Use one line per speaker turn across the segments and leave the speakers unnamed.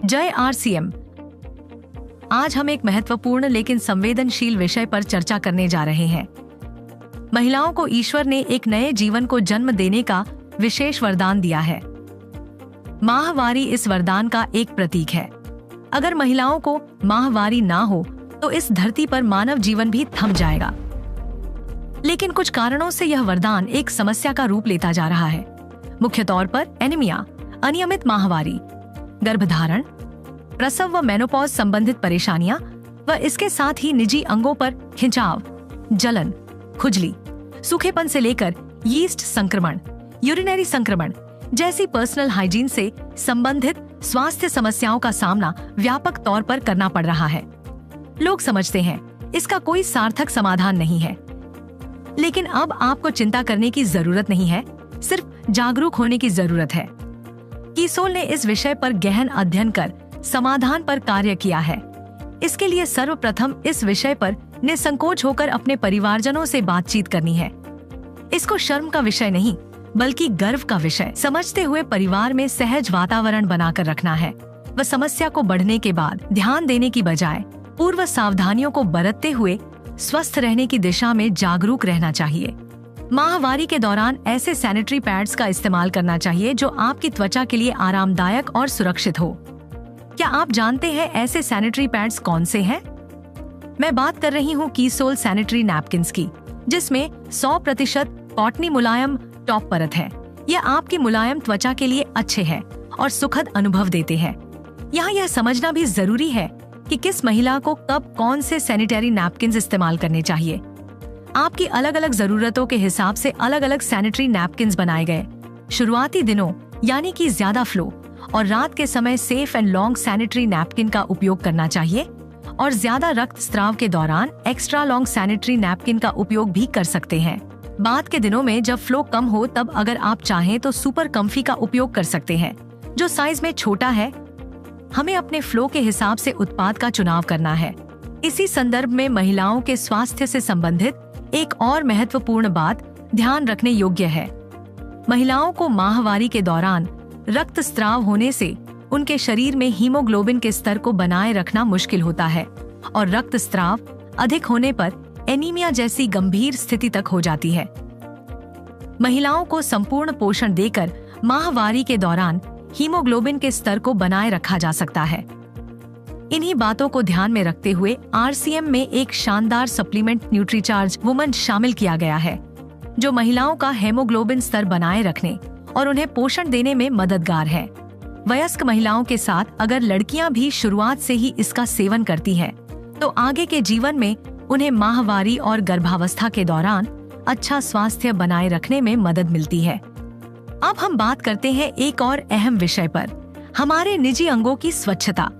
जय आरसीएम। आज हम एक महत्वपूर्ण लेकिन संवेदनशील विषय पर चर्चा करने जा रहे हैं। महिलाओं को ईश्वर ने एक नए जीवन को जन्म देने का विशेष वरदान दिया है। माहवारी इस वरदान का एक प्रतीक है। अगर महिलाओं को माहवारी ना हो तो इस धरती पर मानव जीवन भी थम जाएगा। लेकिन कुछ कारणों से यह वरदान एक समस्या का रूप लेता जा रहा है। मुख्य तौर पर एनीमिया, अनियमित माहवारी, गर्भधारण, प्रसव व मेनोपॉज संबंधित परेशानियां व इसके साथ ही निजी अंगों पर खिंचाव, जलन, खुजली, सूखेपन से लेकर यीस्ट संक्रमण, यूरिनरी संक्रमण जैसी पर्सनल हाइजीन से संबंधित स्वास्थ्य समस्याओं का सामना व्यापक तौर पर करना पड़ रहा है। लोग समझते हैं इसका कोई सार्थक समाधान नहीं है, लेकिन अब आपको चिंता करने की जरूरत नहीं है, सिर्फ जागरूक होने की जरूरत है। कीसोल ने इस विषय पर गहन अध्ययन कर समाधान पर कार्य किया है। इसके लिए सर्वप्रथम इस विषय पर निसंकोच होकर अपने परिवारजनों से बातचीत करनी है। इसको शर्म का विषय नहीं बल्कि गर्व का विषय समझते हुए परिवार में सहज वातावरण बनाकर रखना है व समस्या को बढ़ने के बाद ध्यान देने की बजाय पूर्व सावधानियों को बरतते हुए स्वस्थ रहने की दिशा में जागरूक रहना चाहिए। माहवारी के दौरान ऐसे सैनिटरी पैड्स का इस्तेमाल करना चाहिए जो आपकी त्वचा के लिए आरामदायक और सुरक्षित हो। क्या आप जानते हैं ऐसे सैनिटरी पैड्स कौन से हैं? मैं बात कर रही हूँ कीसोल सैनिटरी नैपकिन्स की, जिसमें 100% कॉटनी मुलायम टॉप परत है। यह आपकी मुलायम त्वचा के लिए अच्छे हैं और सुखद अनुभव देते हैं। यहाँ यह समझना भी जरूरी है कि किस महिला को कब कौन से सैनिटरी नैपकिन्स इस्तेमाल करने चाहिए। आपकी अलग अलग जरूरतों के हिसाब से अलग अलग सैनिटरी नैपकिन्स बनाए गए। शुरुआती दिनों यानी कि ज्यादा फ्लो और रात के समय safe and long sanitary napkin का उपयोग करना चाहिए और ज्यादा रक्तस्राव के दौरान एक्स्ट्रा लॉन्ग सैनिटरी नैपकिन का उपयोग भी कर सकते हैं। बाद के दिनों में जब फ्लो कम हो तब अगर आप चाहें तो सुपर कम्फी का उपयोग कर सकते हैं, जो साइज में छोटा है। हमें अपने फ्लो के हिसाब से उत्पाद का चुनाव करना है। इसी संदर्भ में महिलाओं के स्वास्थ्य से संबंधित एक और महत्वपूर्ण बात ध्यान रखने योग्य है। महिलाओं को माहवारी के दौरान रक्तस्राव होने से उनके शरीर में हीमोग्लोबिन के स्तर को बनाए रखना मुश्किल होता है और रक्तस्राव अधिक होने पर एनीमिया जैसी गंभीर स्थिति तक हो जाती है। महिलाओं को संपूर्ण पोषण देकर माहवारी के दौरान हीमोग्लोबिन के स्तर को बनाए रखा जा सकता है। इन्हीं बातों को ध्यान में रखते हुए आरसीएम में एक शानदार सप्लीमेंट न्यूट्रीचार्ज वुमन शामिल किया गया है, जो महिलाओं का हेमोग्लोबिन स्तर बनाए रखने और उन्हें पोषण देने में मददगार है। वयस्क महिलाओं के साथ अगर लड़कियां भी शुरुआत से ही इसका सेवन करती हैं, तो आगे के जीवन में उन्हें माहवारी और गर्भावस्था के दौरान अच्छा स्वास्थ्य बनाए रखने में मदद मिलती है। अब हम बात करते हैं एक और अहम विषय पर, हमारे निजी अंगों की स्वच्छता।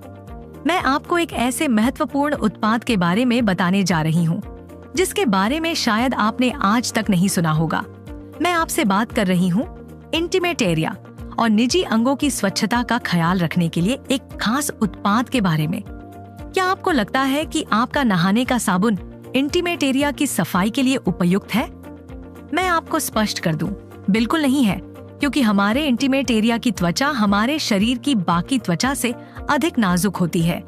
मैं आपको एक ऐसे महत्वपूर्ण उत्पाद के बारे में बताने जा रही हूँ, जिसके बारे में शायद आपने आज तक नहीं सुना होगा। मैं आपसे बात कर रही हूँ इंटीमेट एरिया और निजी अंगों की स्वच्छता का ख्याल रखने के लिए एक खास उत्पाद के बारे में। क्या आपको लगता है कि आपका नहाने का साबुन इंटीमेट एरिया की सफाई के लिए उपयुक्त है? मैं आपको स्पष्ट कर दूं, बिल्कुल नहीं है, क्योंकि हमारे इंटीमेट एरिया की त्वचा हमारे शरीर की बाकी त्वचा से अधिक नाजुक होती है।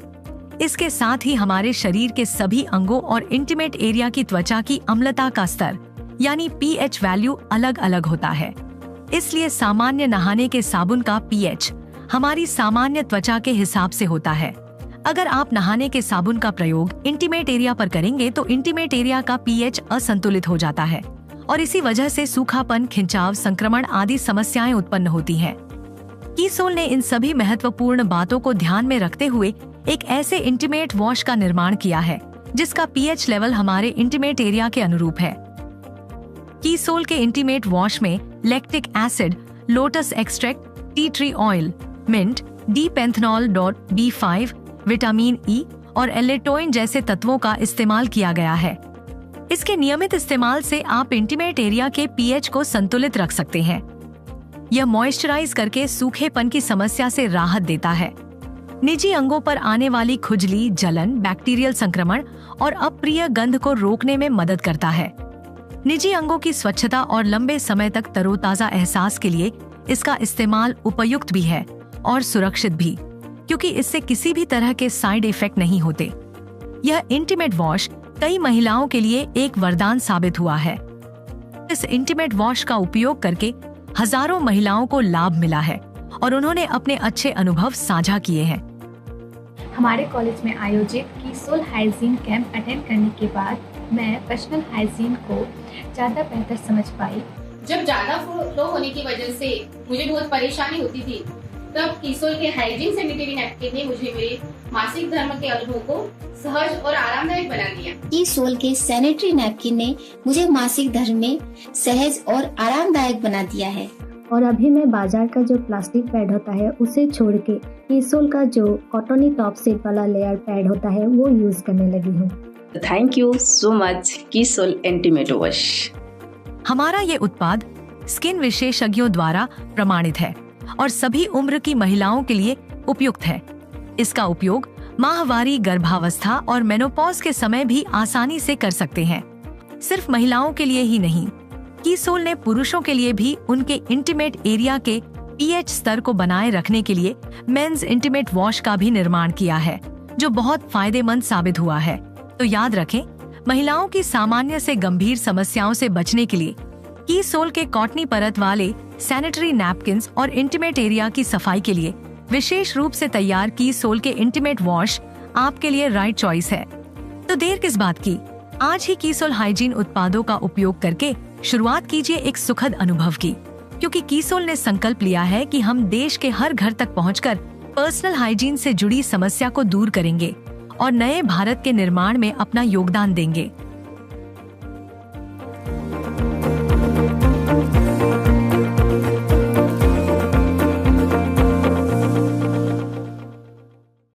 इसके साथ ही हमारे शरीर के सभी अंगों और इंटीमेट एरिया की त्वचा की अम्लता का स्तर यानी पीएच वैल्यू अलग अलग होता है। इसलिए सामान्य नहाने के साबुन का पीएच हमारी सामान्य त्वचा के हिसाब से होता है। अगर आप नहाने के साबुन का प्रयोग इंटीमेट एरिया पर करेंगे तो इंटीमेट एरिया का पीएच असंतुलित हो जाता है और इसी वजह से सूखापन, खिंचाव, संक्रमण आदि समस्याएं उत्पन्न होती हैं। कीसोल ने इन सभी महत्वपूर्ण बातों को ध्यान में रखते हुए एक ऐसे इंटीमेट वॉश का निर्माण किया है जिसका पीएच लेवल हमारे इंटीमेट एरिया के अनुरूप है। कीसोल के इंटीमेट वॉश में lactic acid, lotus extract, tea tree oil, mint, D-pentanol.B5, vitamin E और एलेटोइन जैसे तत्वों का इस्तेमाल किया गया है। इसके नियमित इस्तेमाल से आप इंटीमेट एरिया के पीएच को संतुलित रख सकते हैं। यह मॉइस्चराइज करके सूखेपन की समस्या से राहत देता है। निजी अंगों पर आने वाली खुजली, जलन, बैक्टीरियल संक्रमण और अप्रिय गंध को रोकने में मदद करता है। निजी अंगों की स्वच्छता और लंबे समय तक तरोताजा एहसास के लिए इसका इस्तेमाल उपयुक्त भी है और सुरक्षित भी, क्योंकि इससे किसी भी तरह के साइड इफेक्ट नहीं होते। यह इंटीमेट वॉश कई महिलाओं के लिए एक वरदान साबित हुआ है। इस इंटीमेट वॉश का उपयोग करके हजारों महिलाओं को लाभ मिला है और उन्होंने अपने अच्छे अनुभव साझा किए हैं।
हमारे कॉलेज में आयोजित कीसोल हाइजीन कैंप अटेंड करने के बाद मैं पर्सनल हाइजीन को ज़्यादा बेहतर समझ पाई।
जब ज़्यादा फ्लो होने की वजह से मुझे बहुत परेशानी होती थी, तब कीसोल के हाइजीन सैनिटरी नैपकिन ने मुझे मेरे मासिक धर्म के अनुभव को सहज और आरामदायक बना दिया।
कीसोल के सैनिटरी नैपकिन ने मुझे मासिक धर्म में सहज और आरामदायक बना दिया है।
और अभी मैं बाजार का जो प्लास्टिक पैड होता है उसे छोड़ के कीसोल का जो कॉटनी टॉप सेट वाला लेयर पैड होता है वो यूज करने लगी हूँ।
थैंक यू सो मच कीसोल इंटीमेट वॉश।
हमारा ये उत्पाद स्किन विशेषज्ञों द्वारा प्रमाणित है और सभी उम्र की महिलाओं के लिए उपयुक्त है। इसका उपयोग माहवारी, गर्भावस्था और मेनोपॉज के समय भी आसानी से कर सकते हैं। सिर्फ महिलाओं के लिए ही नहीं, कीसोल ने पुरुषों के लिए भी उनके इंटीमेट एरिया के पीएच स्तर को बनाए रखने के लिए मेंस इंटीमेट वॉश का भी निर्माण किया है, जो बहुत फायदेमंद साबित हुआ है। तो याद रखें, महिलाओं की सामान्य से गंभीर समस्याओं से बचने के लिए कीसोल के कॉटनी परत वाले सैनिटरी नैपकिन्स और इंटीमेट एरिया की सफाई के लिए विशेष रूप से तैयार कीसोल के इंटीमेट वॉश आपके लिए राइट चॉइस है। तो देर किस बात की, आज ही कीसोल हाइजीन उत्पादों का उपयोग करके शुरुआत कीजिए एक सुखद अनुभव की, क्योंकि कीसोल ने संकल्प लिया है कि हम देश के हर घर तक पहुंचकर पर्सनल हाइजीन से जुड़ी समस्या को दूर करेंगे और नए भारत के निर्माण में अपना योगदान देंगे।